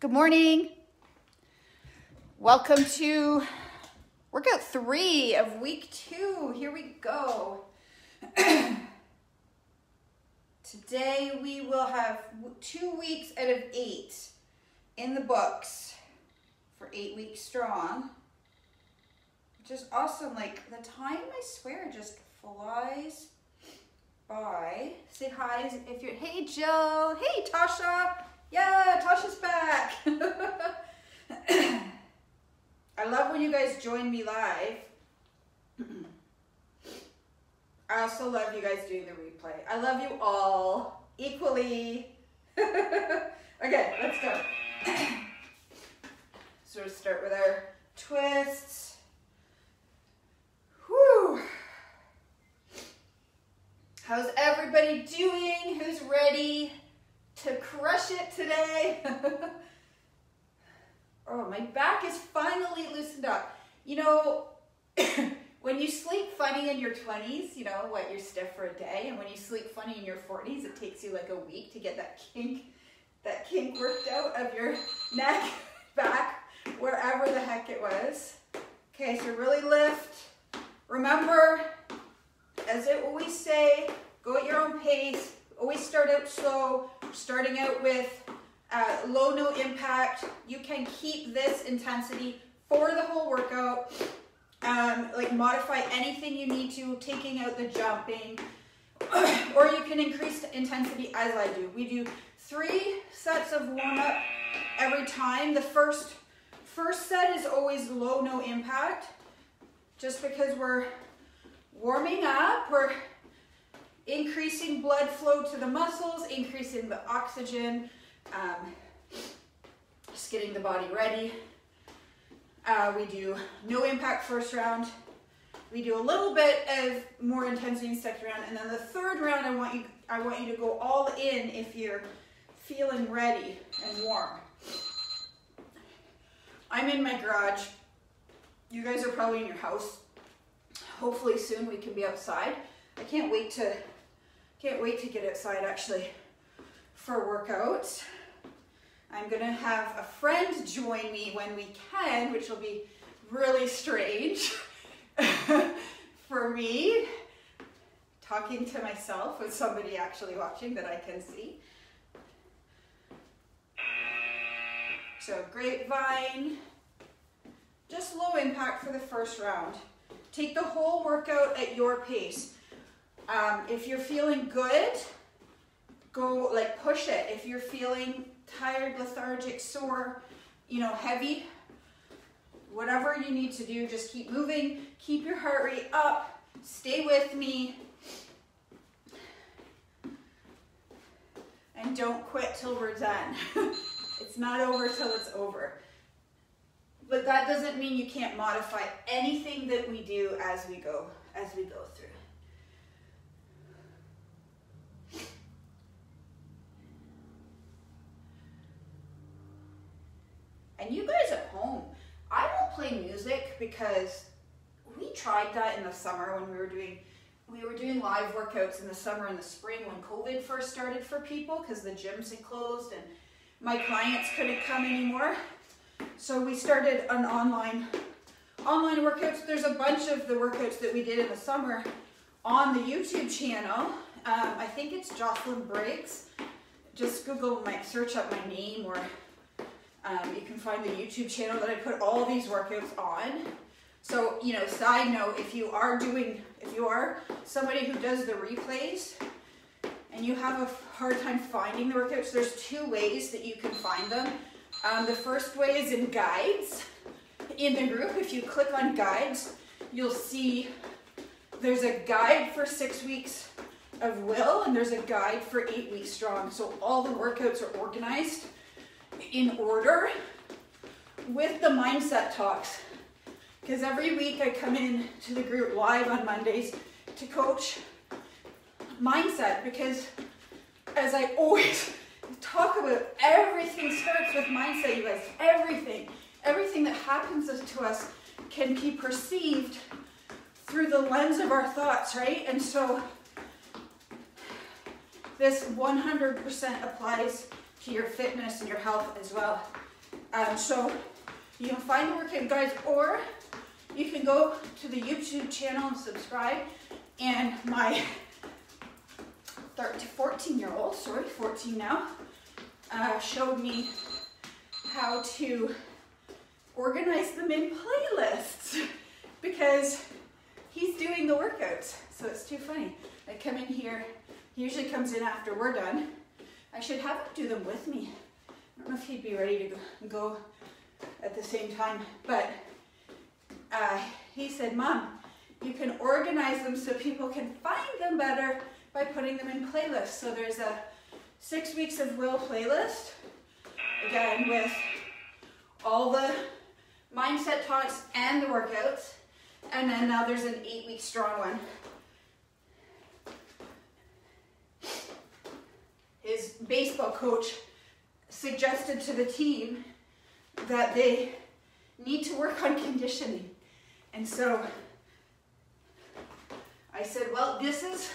Good morning. Welcome to workout 3 of week 2. Here we go. Today we will have 2 weeks out of 8 in the books for 8 weeks strong, which is awesome. Like, the time, I swear, just flies by. Say hi if you're, hey Jill, hey Tasha. Yeah, Tasha's back. I love when you guys join me live. I also love you guys doing the replay. I love you all equally. Okay, let's go. So we'll start with our twists. Whew. How's everybody doing? Who's ready to crush it today? Oh, my back is finally loosened up. You know, when you sleep funny in your 20s, you know, what, you're stiff for a day, and when you sleep funny in your 40s, it takes you like a week to get that kink worked out of your neck, back, wherever the heck it was. Okay, so really lift. Remember, as I always say, go at your own pace. Always start out slow. Starting out with low, no impact. You can keep this intensity for the whole workout. Like, modify anything you need to, taking out the jumping, or you can increase the intensity as I do. We do 3 sets of warm up every time. The first set is always low, no impact, just because we're warming up. We're increasing blood flow to the muscles, increasing the oxygen, just getting the body ready. We do no impact first round. We do a little bit of more intensity in second round, and then the third round, I want you to go all in if you're feeling ready and warm. I'm in my garage. You guys are probably in your house. Hopefully soon we can be outside. I can't wait to get outside actually for workouts. I'm gonna have a friend join me when we can, which will be really strange for me, talking to myself with somebody actually watching that I can see. So grapevine, just low impact for the first round. Take the whole workout at your pace. If you're feeling good, go like push it. If you're feeling tired, lethargic, sore, you know, heavy, whatever you need to do, just keep moving, keep your heart rate up, stay with me, and don't quit till we're done. It's not over till it's over. But that doesn't mean you can't modify anything that we do as we go through. And you guys at home, I don't play music because we tried that in the summer when we were doing live workouts in the summer and the spring when COVID first started for people, because the gyms had closed and my clients couldn't come anymore. So we started an online workouts. There's a bunch of the workouts that we did in the summer on the YouTube channel. I think it's Jocelyn Briggs. Just search up my name, or you can find the YouTube channel that I put all these workouts on. So, you know, side note, if you are somebody who does the replays and you have a hard time finding the workouts, there's 2 ways that you can find them. The first way is in guides in the group. If you click on guides, you'll see there's a guide for 6 weeks of will, and there's a guide for 8 weeks strong. So all the workouts are organized in order with the mindset talks, because every week I come in to the group live on Mondays to coach mindset, because as I always talk about, everything starts with mindset, you guys. Everything that happens to us can be perceived through the lens of our thoughts, right? And so this 100% applies to your fitness and your health as well. So you can find the workout guides, or you can go to the YouTube channel and subscribe. And my 14-year-old, 14 now, showed me how to organize them in playlists because he's doing the workouts. So it's too funny. I come in here, he usually comes in after we're done. I should have him do them with me. I don't know if he'd be ready to go at the same time, but he said, Mom, you can organize them so people can find them better by putting them in playlists. So there's a 6 weeks of Will playlist, again, with all the mindset talks and the workouts. And then now there's an 8-week strong one. His baseball coach suggested to the team that they need to work on conditioning. And so I said, well, this is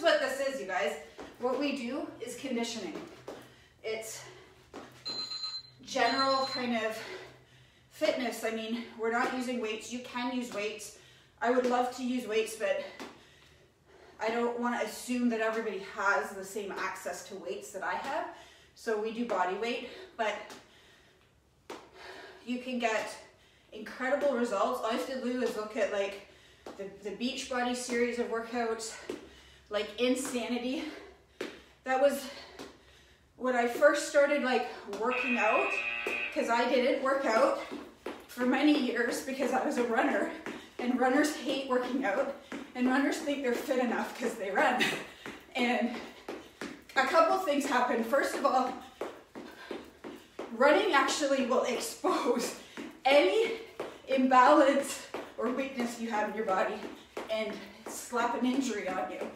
what this is, you guys. What we do is conditioning. It's general kind of fitness. I mean, we're not using weights. You can use weights. I would love to use weights, but I don't want to assume that everybody has the same access to weights that I have. So we do body weight, but you can get incredible results. All I have to do is look at like the Beachbody series of workouts, like Insanity. That was when I first started like working out, because I didn't work out for many years because I was a runner, and runners hate working out, and runners think they're fit enough because they run. And a couple things happen. First of all, running actually will expose any imbalance or weakness you have in your body and slap an injury on you.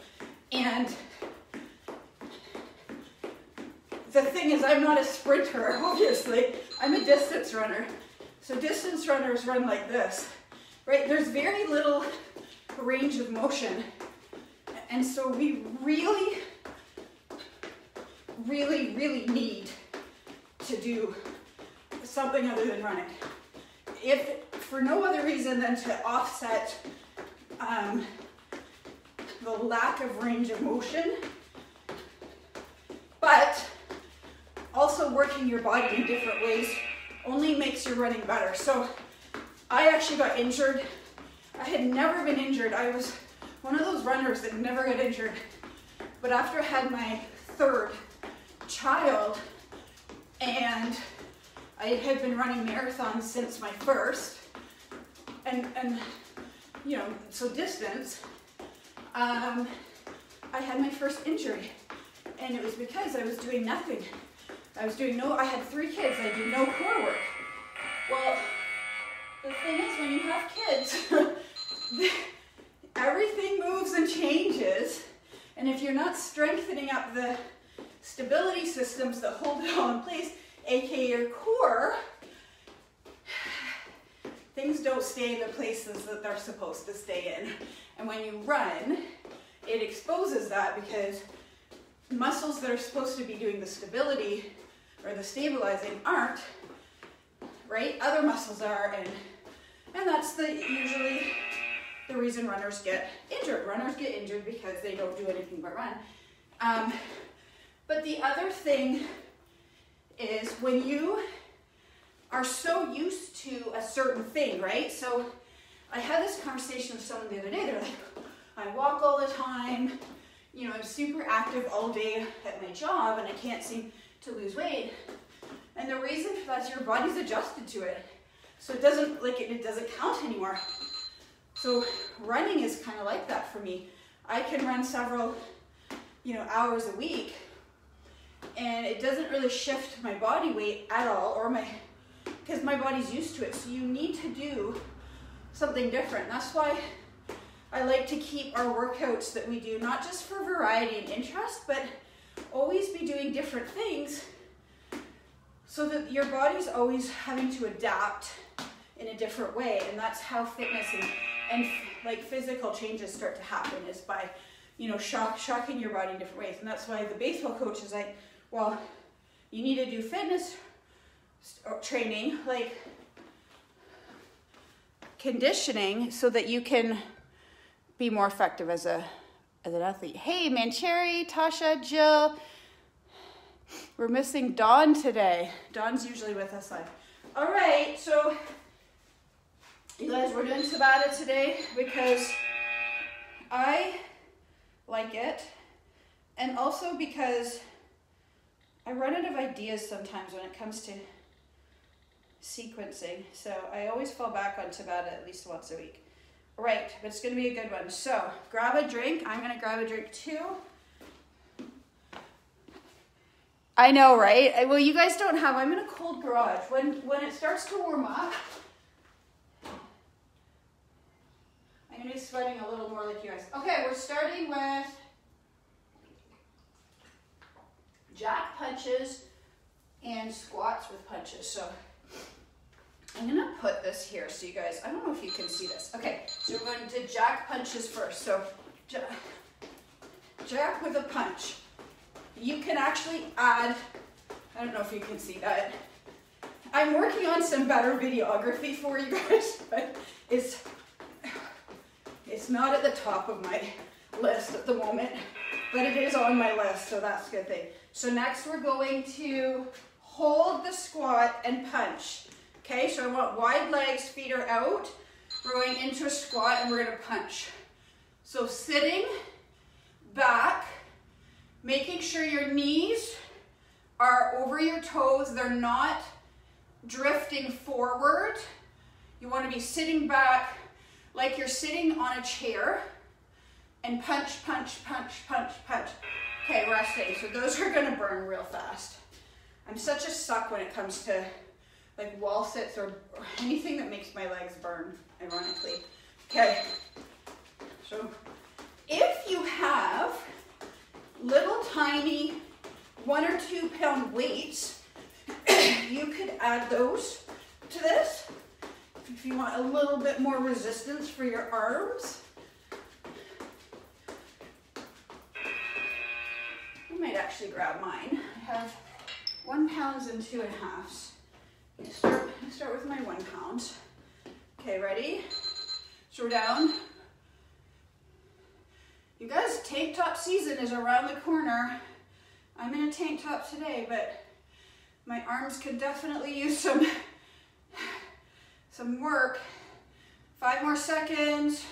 And the thing is, I'm not a sprinter, obviously. I'm a distance runner. So distance runners run like this, right? There's very little range of motion. And so we really, really, really need to do something other than running. If for no other reason than to offset the lack of range of motion, but also working your body in different ways only makes your running better. So I actually got injured. I had never been injured. I was one of those runners that never got injured. But after I had my third child, and I had been running marathons since my first, and you know, so distance, I had my first injury, and it was because I was doing nothing. I had 3 kids, I did no core work. Well, the thing is, when you have kids, everything moves and changes, and if you're not strengthening up the stability systems that hold it all in place, aka your core, things don't stay in the places that they're supposed to stay in. And when you run, it exposes that, because muscles that are supposed to be doing the stability or the stabilizing aren't, right? Other muscles are, and that's usually the reason runners get injured. Runners get injured because they don't do anything but run. But the other thing is when you are so used to a certain thing, right? So I had this conversation with someone the other day. They're like, I walk all the time, you know, I'm super active all day at my job, and I can't seem to lose weight. And the reason for that is your body's adjusted to it. So it doesn't count anymore. So running is kind of like that for me. I can run several, hours a week, and it doesn't really shift my body weight at all, because my body's used to it. So you need to do something different. That's why I like to keep our workouts that we do, not just for variety and interest, but always be doing different things so that your body's always having to adapt in a different way. And that's how fitness and like physical changes start to happen, is by, shocking your body in different ways. And that's why the baseball coach is like, well, you need to do fitness training, like conditioning, so that you can be more effective as an athlete. Hey, Mancheri, Tasha, Jill. We're missing Dawn today. Dawn's usually with us live. All right, so you guys, we're doing Tabata today because I like it, and also because I run out of ideas sometimes when it comes to sequencing. So I always fall back on Tabata at least once a week. All right, but it's gonna be a good one. So grab a drink. I'm gonna grab a drink too. I know, right? Well, you guys don't have, I'm in a cold garage. When it starts to warm up, I'm gonna be sweating a little more like you guys. Okay, we're starting with jack punches and squats with punches. So I'm gonna put this here so you guys, I don't know if you can see this. Okay, so we're going to jack punches first. So jack with a punch. You can actually add, I don't know if you can see that. I'm working on some better videography for you guys, but it's not at the top of my list at the moment, but it is on my list, so that's a good thing. So next we're going to hold the squat and punch. Okay, so I want wide legs, feet are out. We're going into a squat and we're gonna punch. So sitting back, making sure your knees are over your toes, they're not drifting forward. You wanna be sitting back like you're sitting on a chair, and punch, punch, punch, punch, punch. Okay, resting. So those are gonna burn real fast. I'm such a suck when it comes to like wall sits or anything that makes my legs burn, ironically. Okay, so if you have little tiny 1 or 2 pound weights, you could add those to this if you want a little bit more resistance for your arms. I might actually grab mine. I have 1 pounds and 2 1/2s. Start with my 1 pound. Okay, ready? So we're down. You guys, tank top season is around the corner. I'm in a tank top today, but my arms could definitely use some work. 5 more seconds.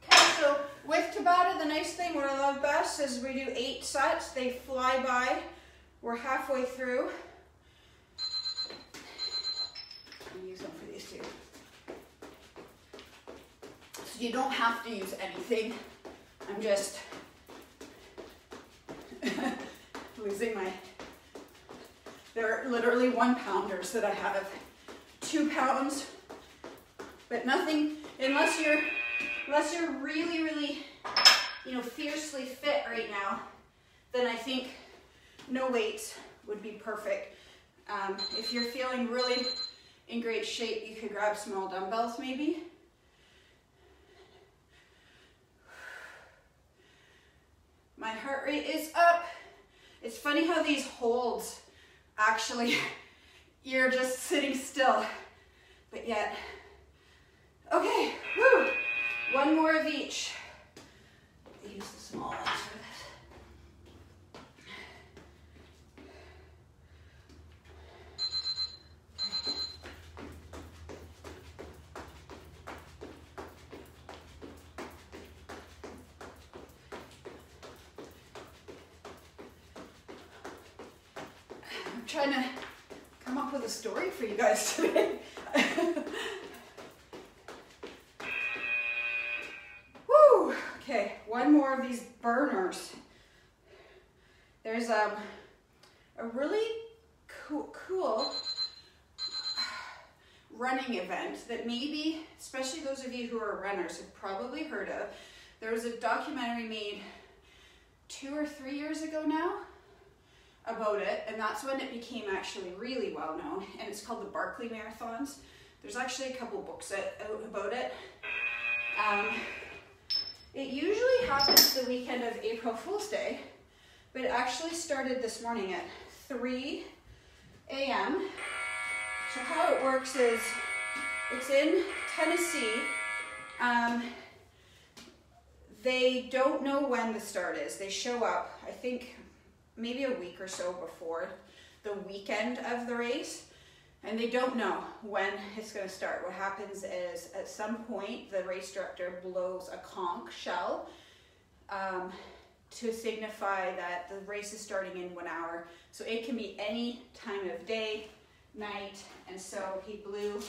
Okay, so with Tabata, the nice thing, what I love best is we do 8 sets. They fly by. We're halfway through. I'm use them for these two. So you don't have to use anything. I'm just losing my, they're literally 1 pounders that I have. 2 pounds, but nothing, unless you're really, really, fiercely fit right now, then I think no weights would be perfect. If you're feeling really in great shape, you could grab small dumbbells maybe. My heart rate is up. It's funny how these holds, actually, you're just sitting still, but yet, okay, woo! 1 more of each. I use the small ones for this. I'm trying to come up with a story for you guys today. Woo! Okay, 1 more of these burners. There's a really cool running event that maybe, especially those of you who are runners, have probably heard of. There was a documentary made 2 or 3 years ago now about it, and that's when it became actually really well known, and it's called the Barkley Marathons. There's actually a couple books out about it. It usually happens the weekend of April Fool's Day, but it actually started this morning at 3 a.m. So how it works is, it's in Tennessee. They don't know when the start is. They show up, I think, maybe a week or so before the weekend of the race, and they don't know when it's going to start. What happens is, at some point, the race director blows a conch shell to signify that the race is starting in 1 hour. So it can be any time of day, night, and so he blew,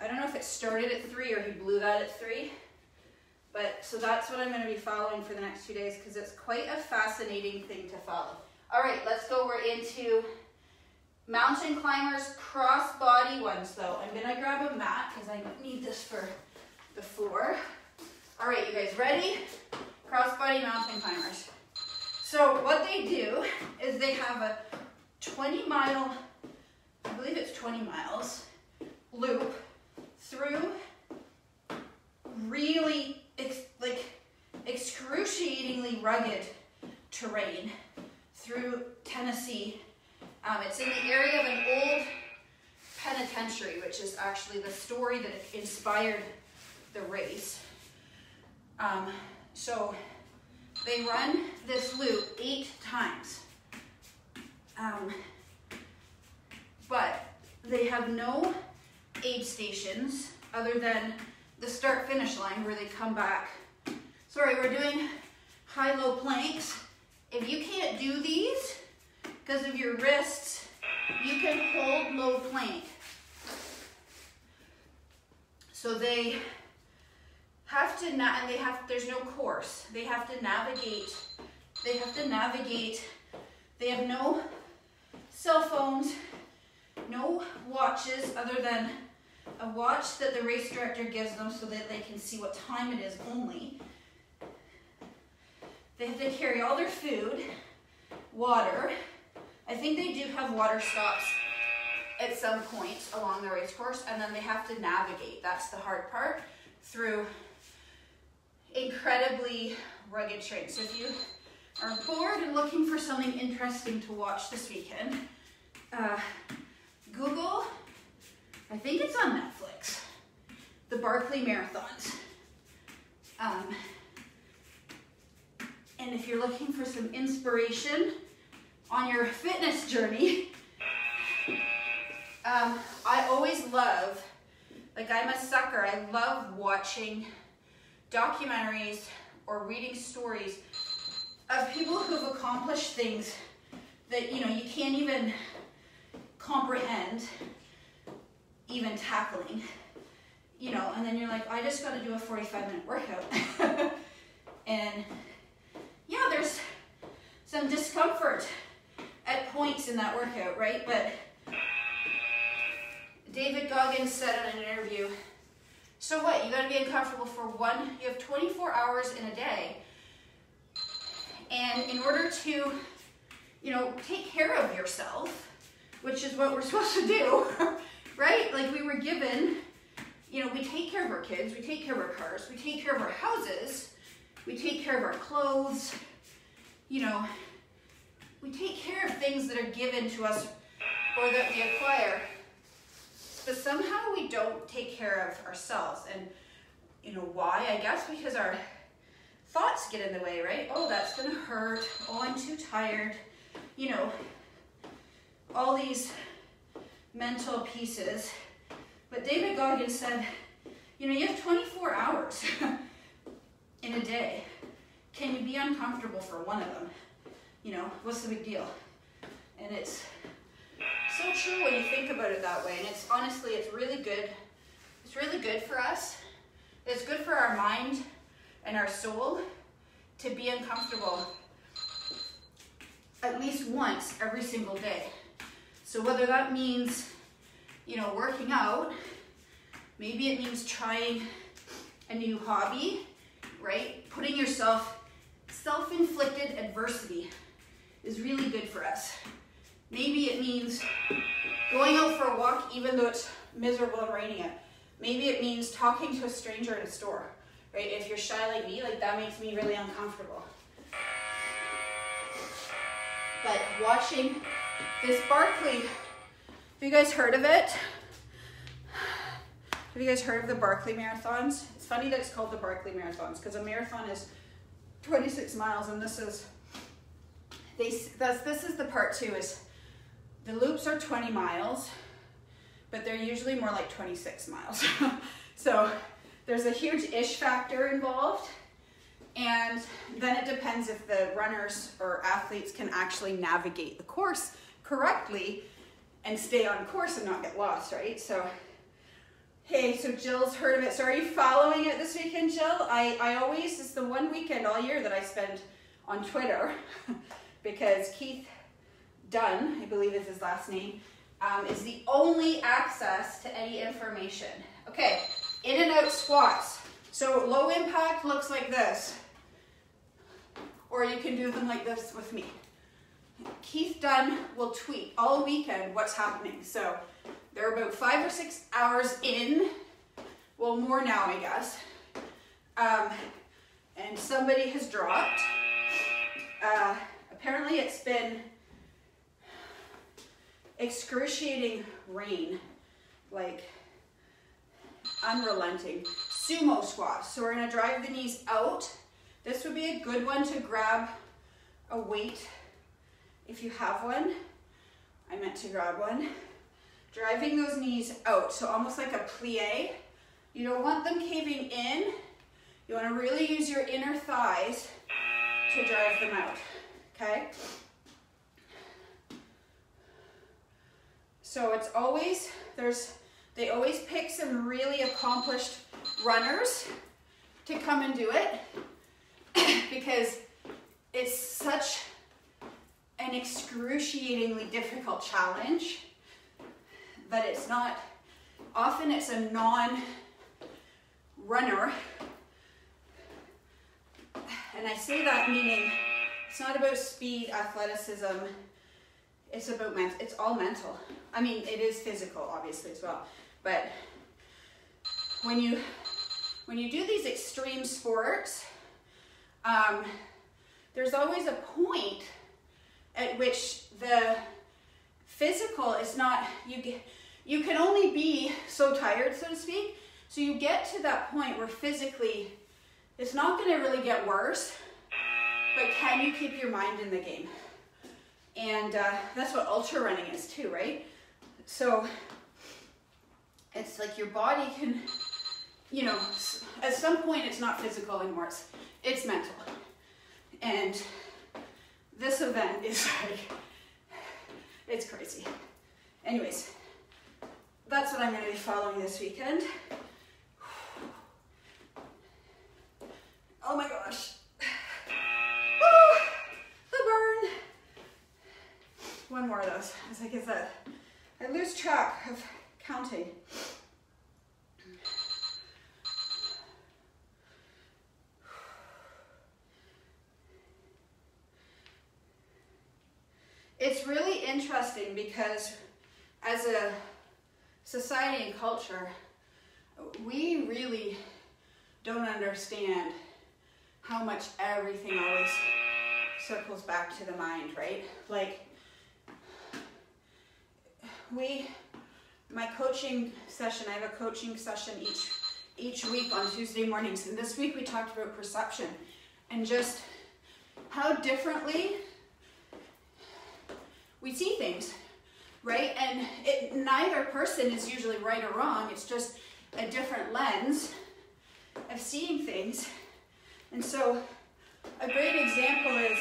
I don't know if it started at 3 or he blew that at 3. But so that's what I'm going to be following for the next 2 days, because it's quite a fascinating thing to follow. All right, let's go. We're into mountain climbers cross-body ones, though. I'm going to grab a mat because I need this for the floor. All right, you guys ready? Cross-body mountain climbers. So what they do is they have a 20-mile, I believe it's 20 miles, loop through really excruciatingly rugged terrain through Tennessee. It's in the area of an old penitentiary, which is actually the story that inspired the race. So they run this loop 8 times. But they have no aid stations other than the start-finish line where they come back. Sorry, we're doing high-low planks. If you can't do these because of your wrists, you can hold low plank. So they have to, there's no course. They have to navigate. They have no cell phones, no watches other than a watch that the race director gives them so that they can see what time it is only. They have to carry all their food, water. I think they do have water stops at some points along the race course, and then they have to navigate, that's the hard part, through incredibly rugged terrain. So if you are bored and looking for something interesting to watch this weekend, Google, I think it's on Netflix, the Barkley Marathons. And if you're looking for some inspiration on your fitness journey, I always love, I'm a sucker, I love watching documentaries or reading stories of people who've accomplished things that, you can't even comprehend, even tackling, and then you're like, I just got to do a 45-minute workout. And yeah, there's some discomfort at points in that workout, right? But David Goggins said in an interview, so what, you got to be uncomfortable for you have 24 hours in a day. And in order to, take care of yourself, which is what we're supposed to do, right? We were given, we take care of our kids, we take care of our cars, we take care of our houses, we take care of our clothes, we take care of things that are given to us or that we acquire. But somehow we don't take care of ourselves. And why? I guess because our thoughts get in the way, right? Oh, that's gonna hurt. Oh, I'm too tired. All these mental pieces. But David Goggins said, you have 24 hours in a day. Can you be uncomfortable for one of them? What's the big deal? And it's so true when you think about it that way. And it's honestly, it's really good. It's really good for us. It's good for our mind and our soul to be uncomfortable at least once every single day. So whether that means, working out, maybe it means trying a new hobby, right? Putting yourself, self-inflicted adversity is really good for us. Maybe it means going out for a walk even though it's miserable and raining out. Maybe it means talking to a stranger in a store, right? If you're shy like me, that makes me really uncomfortable. But watching this Barkley, have you guys heard of it? Have you guys heard of the Barkley marathons? It's funny that it's called the Barkley marathons because a marathon is 26 miles, and this is the part too, is the loops are 20 miles, but they're usually more like 26 miles. So there's a huge ish factor involved, and then it depends if the runners or athletes can actually navigate the course correctly and stay on course and not get lost, right? So, hey, so Jill's heard of it. So are you following it this weekend, Jill? I always, it's the one weekend all year that I spend on Twitter because Keith Dunn, I believe is his last name, is the only access to any information. Okay, in and out squats. So low impact looks like this, or you can do them like this with me. Keith Dunn will tweet all weekend what's happening. So they're about 5 or 6 hours in, well, more now, I guess. And somebody has dropped. Apparently it's been excruciating rain, like unrelenting. Sumo squats. So we're gonna drive the knees out. This would be a good one to grab a weight if you have one. I meant to grab one. Driving those knees out, so almost like a plie. You don't want them caving in. You want to really use your inner thighs to drive them out, okay? So it's always, they always pick some really accomplished runners to come and do it because it's such an excruciatingly difficult challenge that it's not, often it's a non-runner, and I say that meaning it's not about speed, athleticism, it's about mental, it's all mental. I mean, it is physical, obviously, as well, but when you do these extreme sports, there's always a point at which the physical is not, you can only be so tired, so to speak, so you get to that point where physically it's not going to really get worse, but can you keep your mind in the game? And that's what ultra running is too, right? So it's like your body can, you know, at some point it's not physical anymore, it's mental. And this event is like, it's crazy. Anyways, that's what I'm going to be following this weekend. Oh my gosh. Oh, the burn. One more of those. As I get that, I lose track of counting. It's really interesting because as a society and culture, we really don't understand how much everything always circles back to the mind, right? Like, my coaching session, I have a coaching session each week on Tuesday mornings, and this week we talked about perception and just how differently we see things, right? And neither person is usually right or wrong, it's just a different lens of seeing things. And so a great example is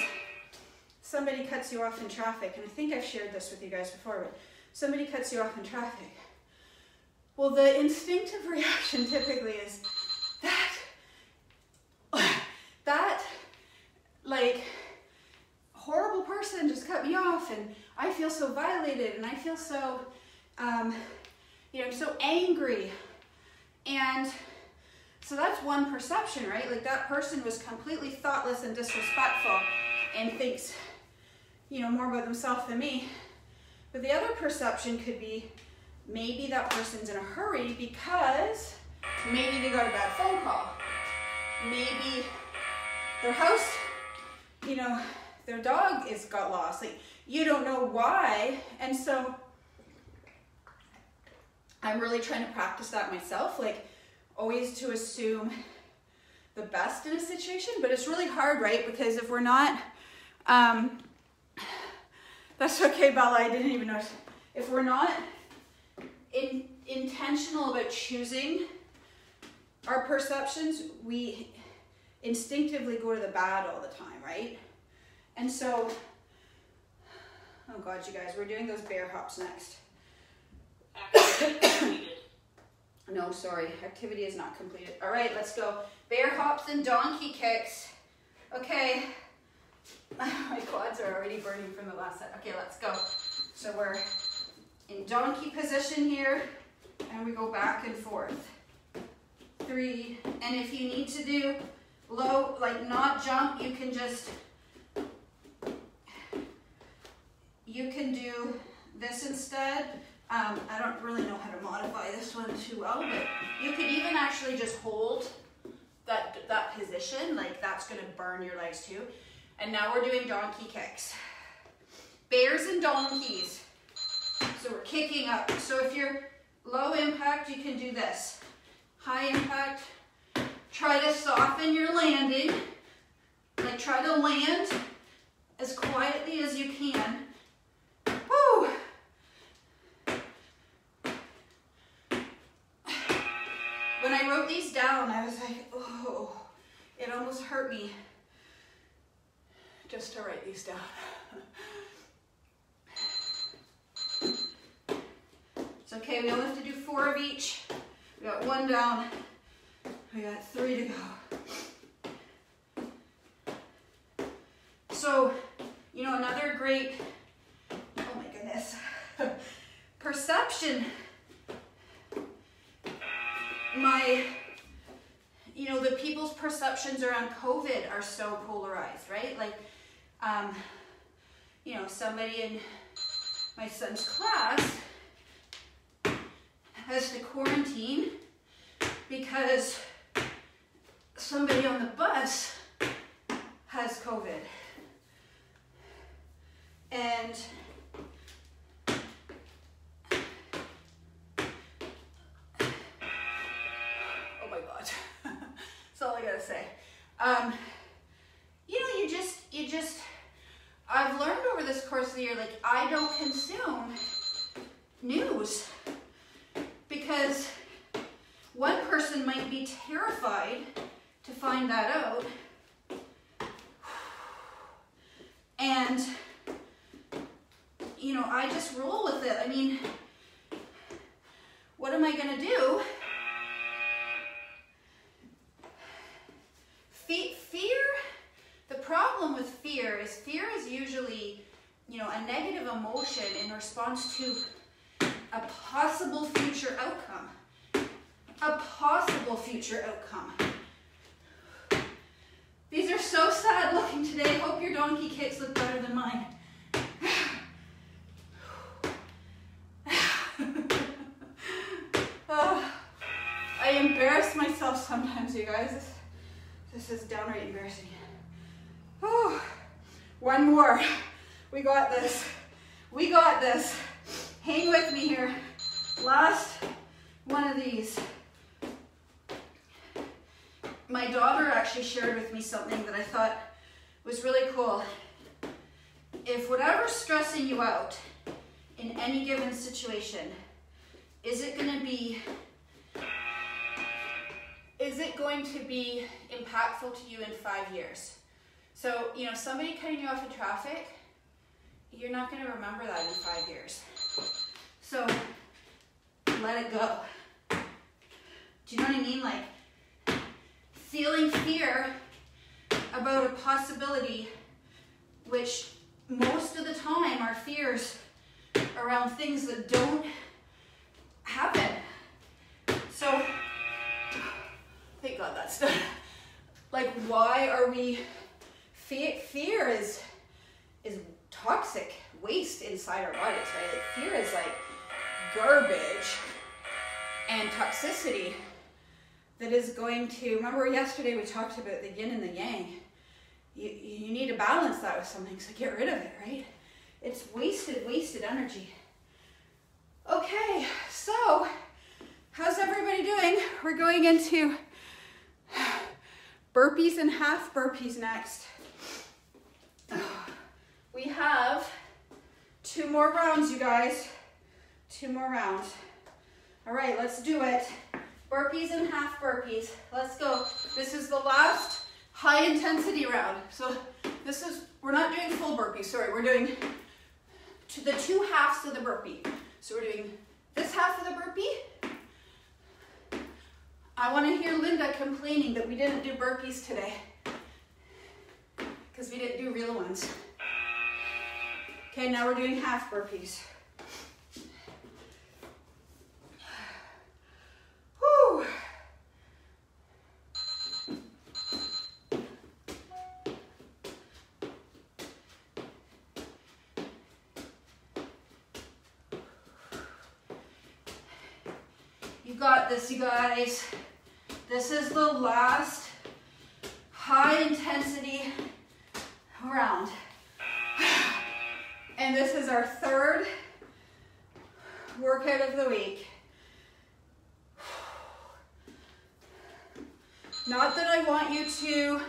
somebody cuts you off in traffic, and I think I've shared this with you guys before, but somebody cuts you off in traffic. Well, the instinctive reaction typically is that like horrible person just cut me off, and I feel so violated, and I feel so, so angry. And so that's one perception, right? Like that person was completely thoughtless and disrespectful and thinks, more about themselves than me. But the other perception could be maybe that person's in a hurry because maybe they got a bad phone call. Maybe their house, their dog got lost. Like, you don't know why. And so I'm really trying to practice that myself, like always to assume the best in a situation, but it's really hard, right? Because if we're not, that's okay, Bella, I didn't even notice. If we're not intentional about choosing our perceptions, we instinctively go to the bad all the time, right? And so, oh God, you guys, we're doing those bear hops next. No, sorry, activity is not completed. All right, let's go. Bear hops and donkey kicks. Okay. My quads are already burning from the last set. Okay, let's go. So we're in donkey position here, and we go back and forth. 3, and if you need to do low, like not jump, you can do this instead. I don't really know how to modify this one too well, but you could even actually just hold that position, like that's gonna burn your legs too. And now we're doing donkey kicks. Bears and donkeys. So we're kicking up. So if you're low impact, you can do this. High impact, try to soften your landing. Like try to land as quietly as you can. Woo! When I wrote these down, I was like, oh, it almost hurt me just to write these down. It's okay, we only have to do 4 of each. We got 1 down, we got 3 to go. So, you know, another great, oh my goodness, perception. The people's perceptions around COVID are so polarized, right? Like, somebody in my son's class has to quarantine because somebody on the bus has COVID. And oh my God, that's all I gotta say. You just, I've learned over this course of the year, like I don't consume news because one person might be terrified to find that out. And, I just roll with it. I mean, what am I gonna do? Fear, the problem with fear is usually, a negative emotion in response to a possible future outcome. A possible future outcome. These are so sad looking today. Hope your donkey kicks look better than mine. I embarrass myself sometimes, you guys. This is downright embarrassing. Oh, 1 more. We got this. We got this. Hang with me here. Last one of these. My daughter actually shared with me something that I thought was really cool. If whatever's stressing you out in any given situation, is it going to be impactful to you in 5 years? So, somebody cutting you off in traffic, you're not going to remember that in 5 years. So, let it go. Do you know what I mean? Like, feeling fear about a possibility, which most of the time are fears around things that don't happen. So, thank God that's done. Like, why are we, fear is toxic waste inside our bodies, right? Like, fear is like garbage and toxicity that is going to, remember yesterday we talked about the yin and the yang. you need to balance that with something, so get rid of it, right? It's wasted energy. Okay, so how's everybody doing? We're going into burpees and half burpees next. We have 2 more rounds, you guys. 2 more rounds. All right, let's do it. Burpees and half burpees. Let's go. This is the last high intensity round. So we're not doing full burpees, sorry. We're doing the 2 halves of the burpee. So we're doing this half of the burpee. I want to hear Linda complaining that we didn't do burpees today, because we didn't do real ones. Okay, now we're doing half burpees. Whew. You got this, you guys. This is the last high intensity round. And this is our 3rd workout of the week. Not that I want you to,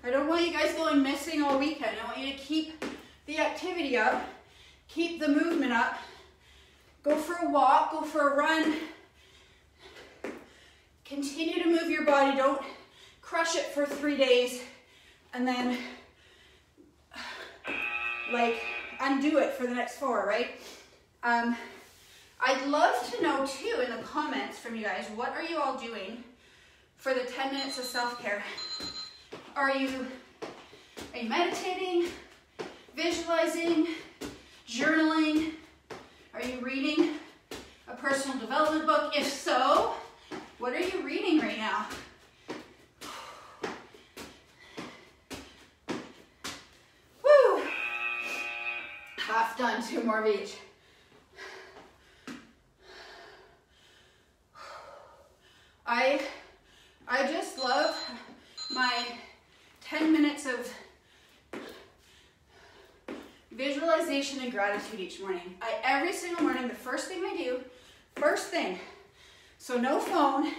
I don't want you guys going missing all weekend. I want you to keep the activity up, keep the movement up, go for a walk, go for a run. Continue to move your body. Don't crush it for 3 days and then like undo it for the next 4, right? I'd love to know too in the comments from you guys, what are you all doing for the 10 minutes of self-care? Are you meditating, visualizing, journaling? Are you reading a personal development book? If so, what are you reading right now? Woo! Half done, 2 more of each. I just love my 10 minutes of visualization and gratitude each morning. Every single morning, the first thing I do, so no phone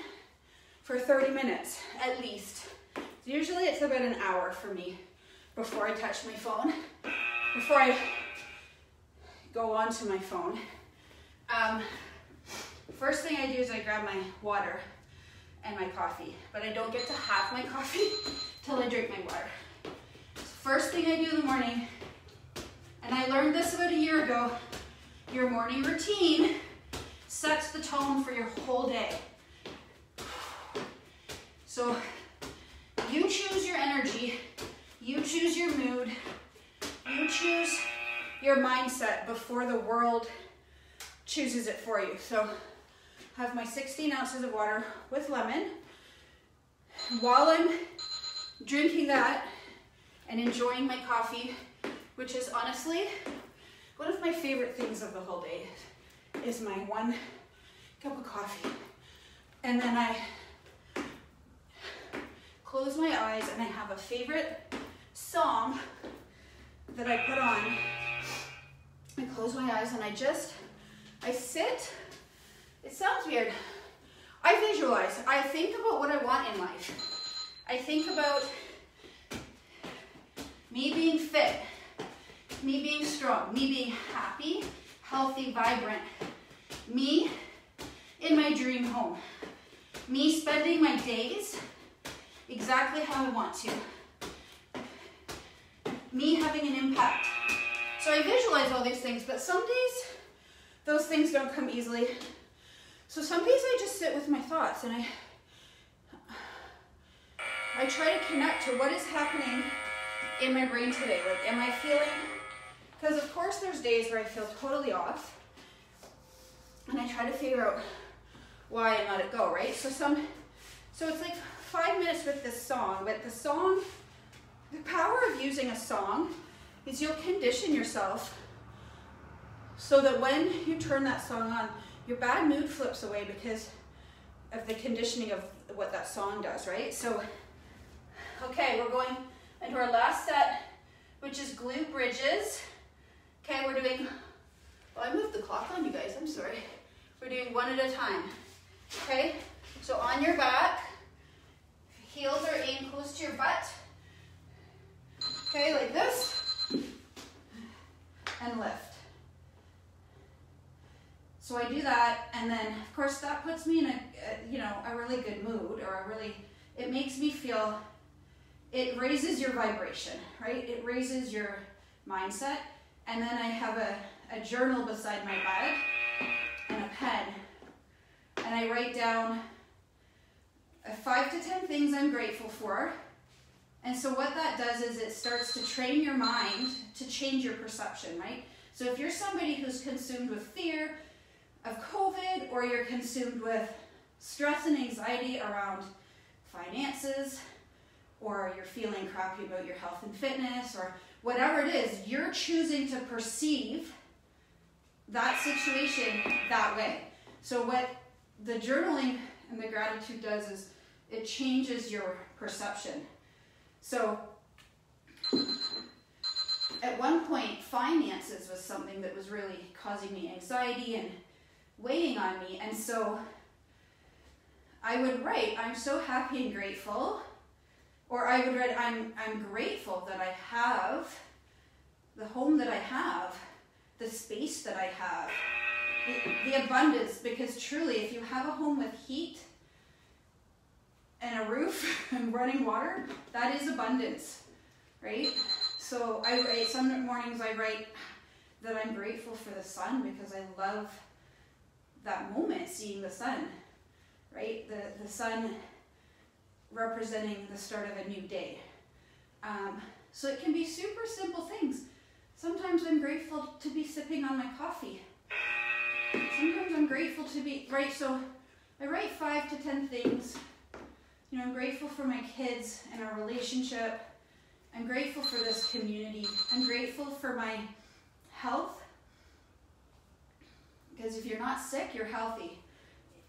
for 30 minutes at least. Usually it's about an hour for me before I touch my phone, before I go onto my phone. First thing I do is I grab my water and my coffee, but I don't get to have my coffee till I drink my water. First thing I do in the morning, and I learned this about a year ago, your morning routine sets the tone for your whole day. So you choose your energy, you choose your mood, you choose your mindset before the world chooses it for you. So I have my 16 ounces of water with lemon. While I'm drinking that and enjoying my coffee, which is honestly one of my favorite things of the whole day, is my 1 cup of coffee. And then I close my eyes and I have a favorite song that I put on. I close my eyes and I sit. It sounds weird. I visualize. I think about what I want in life. I think about me being fit, me being strong, me being happy, healthy, vibrant, me in my dream home, me spending my days exactly how I want to, me having an impact. So I visualize all these things, but some days those things don't come easily. So some days I just sit with my thoughts and I try to connect to what is happening in my brain today. Like, am I feeling, because of course there's days where I feel totally off, and I try to figure out why and let it go, right? So it's like 5 minutes with this song, but the power of using a song is you'll condition yourself so that when you turn that song on, your bad mood flips away because of the conditioning of what that song does, right? So, okay, we're going into our last set, which is glute bridges. Okay, we're doing, well, I moved the clock on you guys, I'm sorry. We're doing one at a time. Okay, so on your back, heels are aimed close to your butt. Okay, like this, and lift. So I do that, and then of course that puts me in a really good mood, or it makes me feel, it raises your vibration, right? It raises your mindset. And then I have a journal beside my bed and a pen, and I write down 5 to 10 things I'm grateful for. And so what that does is it starts to train your mind to change your perception, right? So if you're somebody who's consumed with fear of COVID, or you're consumed with stress and anxiety around finances, or you're feeling crappy about your health and fitness, or whatever it is, you're choosing to perceive that situation that way. So what the journaling and the gratitude does is it changes your perception. So at one point, finances was something that was really causing me anxiety and weighing on me. And so I would write, I'm so happy and grateful. Or I would write, I'm grateful that I have the home that I have, the space that I have, the abundance. Because truly, if you have a home with heat and a roof and running water, that is abundance, right? So I write, some mornings I write that I'm grateful for the sun, because I love that moment, seeing the sun, right? The sun representing the start of a new day. So it can be super simple things. Sometimes I'm grateful to be sipping on my coffee. Sometimes I'm grateful to be, right? So I write 5 to 10 things. You know, I'm grateful for my kids and our relationship. I'm grateful for this community. I'm grateful for my health. Because if you're not sick, you're healthy,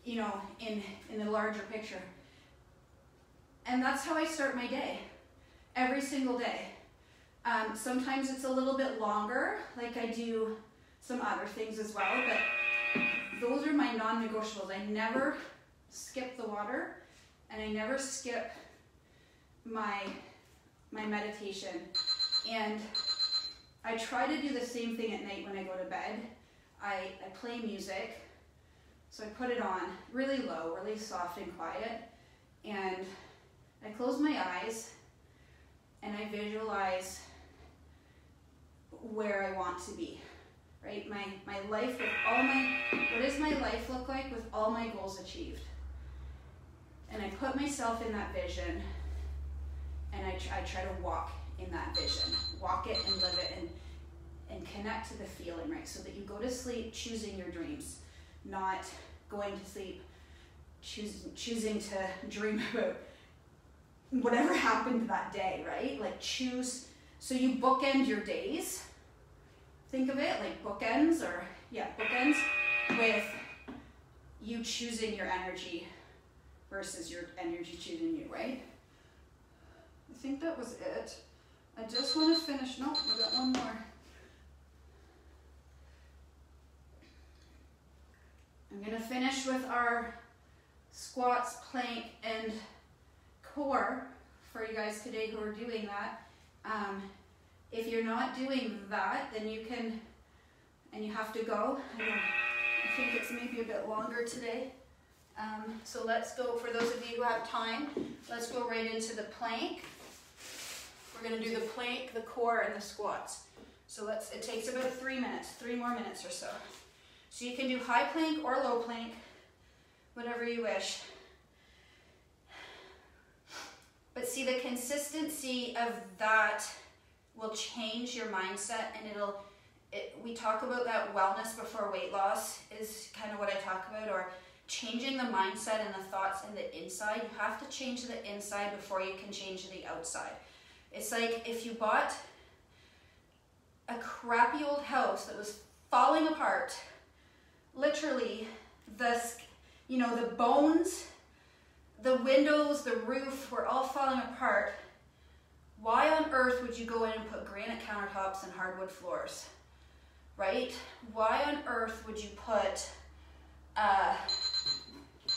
you know, in the larger picture. And that's how I start my day, every single day. Sometimes it's a little bit longer, like I do some other things as well, but those are my non-negotiables. I never skip the water, and I never skip my meditation. And I try to do the same thing at night when I go to bed. I play music, so I put it on really low, really soft and quiet, and I close my eyes and I visualize where I want to be, right? My life with all my, what does my life look like with all my goals achieved? And I put myself in that vision, and I try to walk in that vision, walk it and live it, and connect to the feeling, right? So that you go to sleep choosing your dreams, not going to sleep choosing to dream about whatever happened that day, right? Like choose, so you bookend your days. Think of it like bookends, or bookends with you choosing your energy versus your energy choosing you, right? I think that was it. I just want to finish, no, we got one more. I'm gonna finish with our squats, plank, and core for you guys today who are doing that. If you're not doing that, then you can, and you have to go. I think it's maybe a bit longer today. So let's go, for those of you who have time, let's go right into the plank. We're gonna do the plank, the core, and the squats. So it takes about 3 minutes, 3 more minutes or so. So you can do high plank or low plank, whatever you wish. But see, the consistency of that will change your mindset, and we talk about that wellness before weight loss is kind of what I talk about, or changing the mindset and the thoughts in the inside. You have to change the inside before you can change the outside. It's like if you bought a crappy old house that was falling apart, literally the bones, the windows, the roof were all falling apart, Why on earth would you go in and put granite countertops and hardwood floors, right? Why on earth would you put,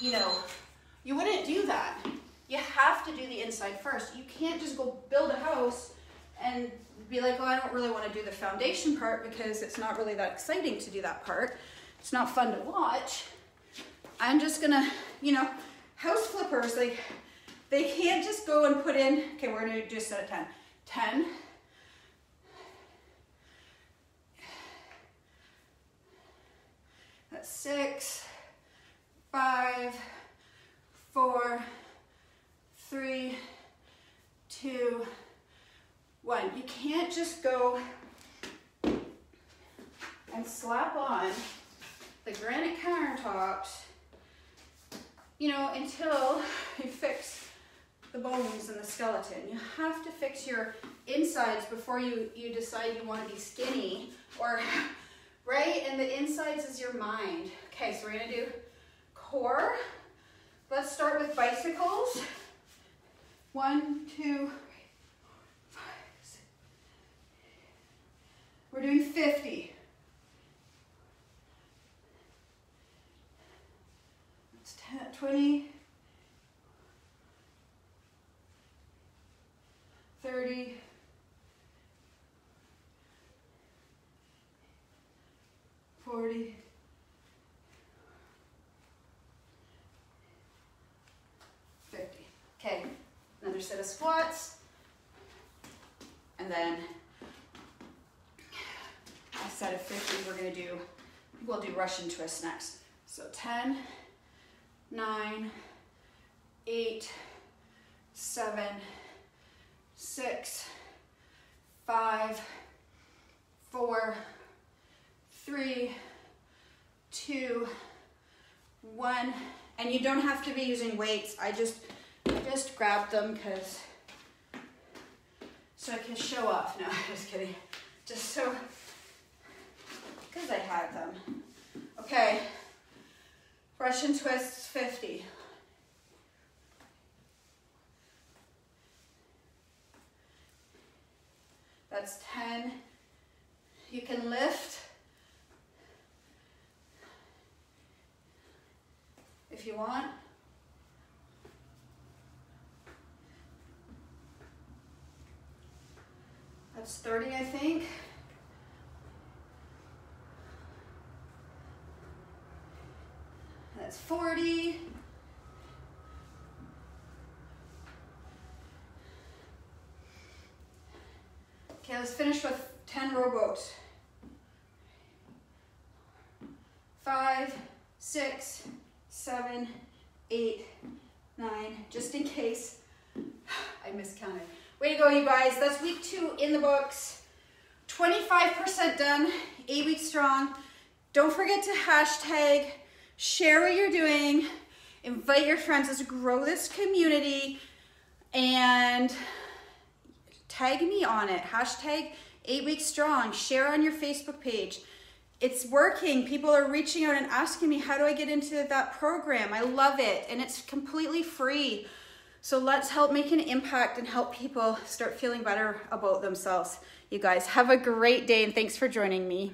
you know, you wouldn't do that. You have to do the inside first. You can't just go build a house and be like, oh, I don't really want to do the foundation part because it's not really that exciting to do that part. It's not fun to watch. I'm just gonna, you know, house flippers, like, they can't just go and put in, okay, we're gonna do a set of 10. 10. That's 6, 5, 4, 3, 2, 1. You can't just go and slap on the granite countertops, you know, until you fix the bones and the skeleton. You have to fix your insides before you decide you want to be skinny, or, right? And the insides is your mind. Okay, so we're gonna do core. Let's start with bicycles. 1, 2, 5, 6. We're doing 50. That's 10, 20, 30, 40, 50. Okay, another set of squats, and then a set of 50. We'll do Russian twists next. So 10, 9, 8, 7, 6, 5, 4, 3, 2, 1. And you don't have to be using weights. I just grabbed them so I can show off. No, just kidding. Just so, because I had them. Okay, Russian twists 50. That's 10. You can lift if you want. That's 30, I think. That's 40. Okay, let's finish with 10 rowboats. 5, 6, 7, 8, 9, just in case I miscounted. Way to go, you guys. That's week 2 in the books. 25% done, 8 weeks strong. Don't forget to hashtag, share what you're doing, invite your friends. Let's grow this community, and tag me on it. Hashtag 8 weeks strong. Share on your Facebook page. It's working. People are reaching out and asking me, how do I get into that program? I love it, and it's completely free. So let's help make an impact and help people start feeling better about themselves. You guys have a great day, and thanks for joining me.